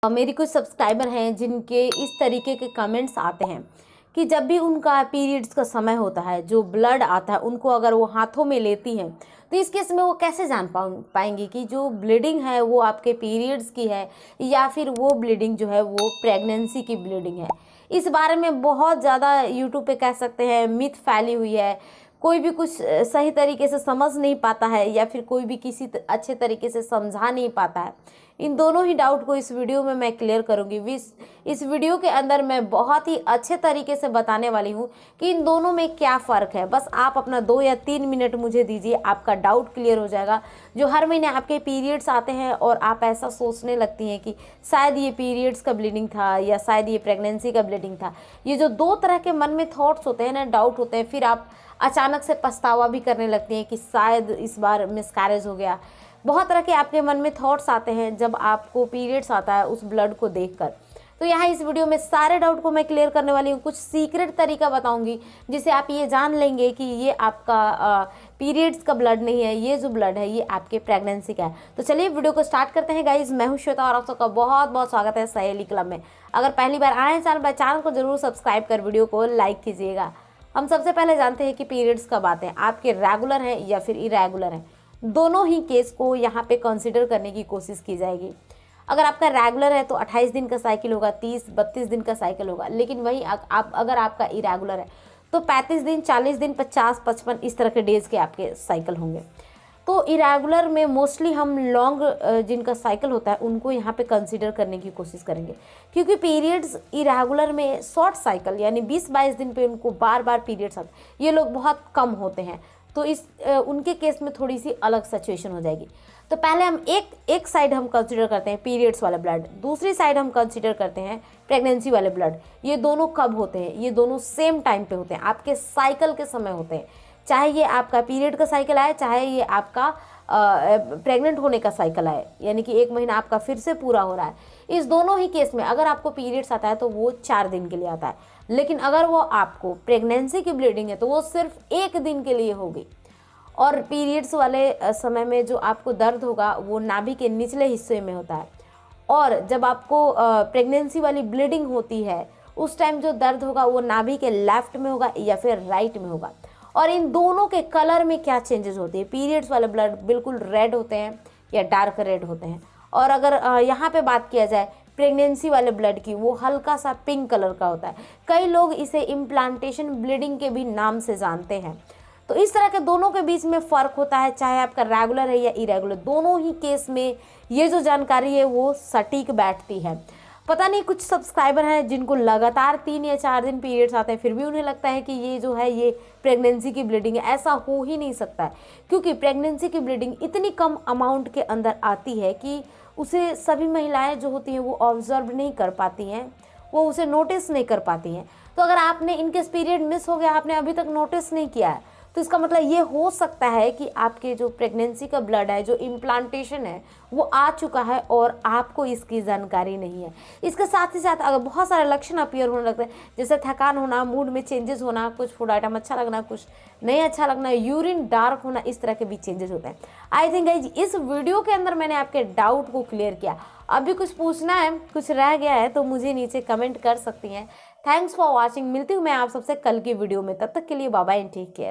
मेरी कुछ सब्सक्राइबर हैं जिनके इस तरीके के कमेंट्स आते हैं कि जब भी उनका पीरियड्स का समय होता है, जो ब्लड आता है, उनको अगर वो हाथों में लेती हैं तो इस केस में वो कैसे जान पाएंगी कि जो ब्लीडिंग है वो आपके पीरियड्स की है या फिर वो ब्लीडिंग जो है वो प्रेगनेंसी की ब्लीडिंग है। इस बारे में बहुत ज़्यादा यूट्यूब पे कह सकते हैं मिथ फैली हुई है। कोई भी कुछ सही तरीके से समझ नहीं पाता है या फिर कोई भी किसी अच्छे तरीके से समझा नहीं पाता है। इन दोनों ही डाउट को इस वीडियो में मैं क्लियर करूंगी। इस वीडियो के अंदर मैं बहुत ही अच्छे तरीके से बताने वाली हूँ कि इन दोनों में क्या फ़र्क है। बस आप अपना 2 या 3 मिनट मुझे दीजिए, आपका डाउट क्लियर हो जाएगा। जो हर महीने आपके पीरियड्स आते हैं और आप ऐसा सोचने लगती हैं कि शायद ये पीरियड्स का ब्लीडिंग था या शायद ये प्रेगनेंसी का ब्लीडिंग था। ये जो 2 तरह के मन में थॉट्स होते हैं ना, डाउट होते हैं, फिर आप अचानक से पछतावा भी करने लगती हैं कि शायद इस बार मिसकैरेज हो गया। बहुत तरह के आपके मन में थॉट्स आते हैं जब आपको पीरियड्स आता है उस ब्लड को देखकर। तो यहाँ इस वीडियो में सारे डाउट को मैं क्लियर करने वाली हूँ। कुछ सीक्रेट तरीका बताऊंगी जिससे आप ये जान लेंगे कि ये आपका पीरियड्स का ब्लड नहीं है, ये जो ब्लड है ये आपके प्रेगनेंसी का है। तो चलिए वीडियो को स्टार्ट करते हैं गाइज। मैं हूँ श्वेता और आप सबका बहुत बहुत स्वागत है सहेली क्लब में। अगर पहली बार आए हैं चैनल को जरूर सब्सक्राइब कर वीडियो को लाइक कीजिएगा। हम सबसे पहले जानते हैं कि पीरियड्स कब आते हैं, आपके रेगुलर हैं या फिर इरेगुलर हैं। दोनों ही केस को यहाँ पे कंसीडर करने की कोशिश की जाएगी। अगर आपका रेगुलर है तो 28 दिन का साइकिल होगा, 30-32 दिन का साइकिल होगा। लेकिन वहीं अगर आपका इरेगुलर है तो 35 दिन, 40 दिन, 50-55 इस तरह के डेज के आपके साइकिल होंगे। तो इरेगुलर में मोस्टली हम लॉन्ग जिनका साइकिल होता है उनको यहाँ पे कंसीडर करने की कोशिश करेंगे, क्योंकि पीरियड्स इरेगुलर में शॉर्ट साइकिल यानी 20-22 दिन पे उनको बार बार पीरियड्स आते हैं, ये लोग बहुत कम होते हैं। तो उनके केस में थोड़ी सी अलग सिचुएशन हो जाएगी। तो पहले हम एक साइड हम कंसीडर करते हैं पीरियड्स वाला ब्लड, दूसरी साइड हम कंसीडर करते हैं प्रेगनेंसी वाले ब्लड। ये दोनों कब होते हैं? ये दोनों सेम टाइम पे होते हैं, आपके साइकिल के समय होते हैं। चाहे ये आपका पीरियड का साइकिल आए, चाहे ये आपका प्रेग्नेंट होने का साइकिल आए, यानी कि 1 महीना आपका फिर से पूरा हो रहा है। इस दोनों ही केस में अगर आपको पीरियड्स आता है तो वो 4 दिन के लिए आता है। लेकिन अगर वो आपको प्रेगनेंसी की ब्लीडिंग है तो वो सिर्फ 1 दिन के लिए होगी। और पीरियड्स वाले समय में जो आपको दर्द होगा वो नाभि के निचले हिस्से में होता है। और जब आपको प्रेगनेंसी वाली ब्लीडिंग होती है उस टाइम जो दर्द होगा वो नाभि के लेफ्ट में होगा या फिर राइट में होगा। और इन दोनों के कलर में क्या चेंजेस होते हैं? पीरियड्स वाले ब्लड बिल्कुल रेड होते हैं या डार्क रेड होते हैं। और अगर यहाँ पे बात किया जाए प्रेगनेंसी वाले ब्लड की, वो हल्का सा पिंक कलर का होता है। कई लोग इसे इम्प्लांटेशन ब्लीडिंग के भी नाम से जानते हैं। तो इस तरह के दोनों के बीच में फ़र्क होता है, चाहे आपका रेगुलर है या इरेगुलर। दोनों ही केस में ये जो जानकारी है वो सटीक बैठती है। पता नहीं कुछ सब्सक्राइबर हैं जिनको लगातार 3 या 4 दिन पीरियड्स आते हैं, फिर भी उन्हें लगता है कि ये जो है ये प्रेगनेंसी की ब्लीडिंग है। ऐसा हो ही नहीं सकता है, क्योंकि प्रेगनेंसी की ब्लीडिंग इतनी कम अमाउंट के अंदर आती है कि उसे सभी महिलाएं जो होती हैं वो ऑब्जर्व नहीं कर पाती हैं, वो उसे नोटिस नहीं कर पाती हैं। तो अगर आपने इनकेस पीरियड मिस हो गया, आपने अभी तक नोटिस नहीं किया है, तो इसका मतलब ये हो सकता है कि आपके जो प्रेगनेंसी का ब्लड है, जो इम्प्लांटेशन है, वो आ चुका है और आपको इसकी जानकारी नहीं है। इसके साथ ही साथ अगर बहुत सारे लक्षण अपीयर होने लगते हैं, जैसे थकान होना, मूड में चेंजेस होना, कुछ फूड आइटम अच्छा लगना, कुछ नहीं अच्छा लगना, यूरिन डार्क होना, इस तरह के भी चेंजेस होते हैं। आई थिंक गाइज इस वीडियो के अंदर मैंने आपके डाउट को क्लियर किया। अभी कुछ पूछना है, कुछ रह गया है तो मुझे नीचे कमेंट कर सकती हैं। Thanks for watching. मिलती हूँ मैं आप सबसे कल की वीडियो में। तब तक के लिए bye bye and take care.